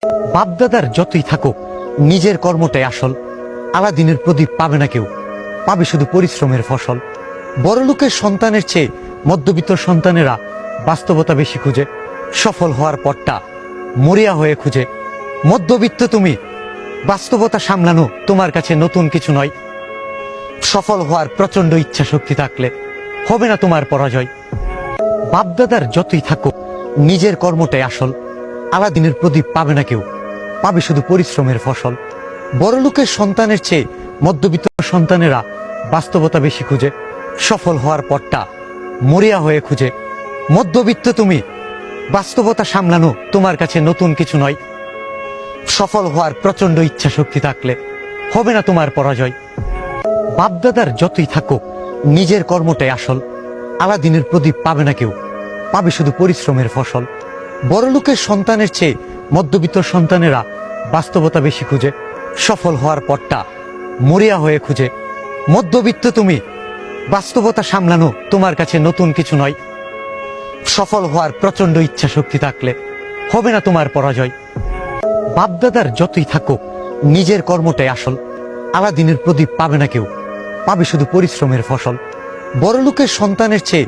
বাপদাদার যতই থাকুক নিজের কর্মটাই আসল। আলাদিনের প্রদীপ পাবে না কেউ, পাবে শুধু পরিশ্রমের ফসল। বড়লোকের সন্তানের চেয়ে মধ্যবিত্ত সন্তানেরা বাস্তবতা বেশি খুঁজে, সফল হওয়ার পরটা মরিয়া হয়ে খুঁজে। মধ্যবিত্ত তুমি, বাস্তবতা সামলানো তোমার কাছে নতুন কিছু নয়। সফল হওয়ার প্রচন্ড ইচ্ছা শক্তি থাকলে হবে না তোমার পরাজয়। বাপদাদার যতই থাকুক নিজের কর্মটাই আসল। আলাদিনের প্রদীপ পাবে না কেউ, পাবে শুধু পরিশ্রমের ফসল। বড়লোকের সন্তানের চেয়ে মধ্যবিত্ত সন্তানেরা বাস্তবতা বেশি খুঁজে, সফল হওয়ার পরটা মরিয়া হয়ে খুঁজে। মধ্যবিত্ত তুমি, বাস্তবতা সামলানো তোমার কাছে নতুন কিছু নয়। সফল হওয়ার প্রচন্ড ইচ্ছা শক্তি থাকলে হবে না তোমার পরাজয়। বাপদাদার যতই থাকুক নিজের কর্মটাই আসল। আলাদিনের প্রদীপ পাবে না কেউ, পাবে শুধু পরিশ্রমের ফসল। বড়লোকের সন্তানের চেয়ে মধ্যবিত্ত সন্তানেরা বাস্তবতা বেশি খুঁজে, সফল হওয়ার পরটা মরিয়া হয়ে খুঁজে। মধ্যবিত্ত তুমি, বাস্তবতা সামলানো তোমার কাছে নতুন কিছু নয়। সফল হওয়ার প্রচন্ড ইচ্ছা শক্তি থাকলে হবে না তোমার পরাজয়। বাপদাদার যতই থাকুক নিজের কর্মটাই আসল। আলাদিনের প্রদীপ পাবে না কেউ, পাবে শুধু পরিশ্রমের ফসল। বড়লোকের সন্তানের চেয়ে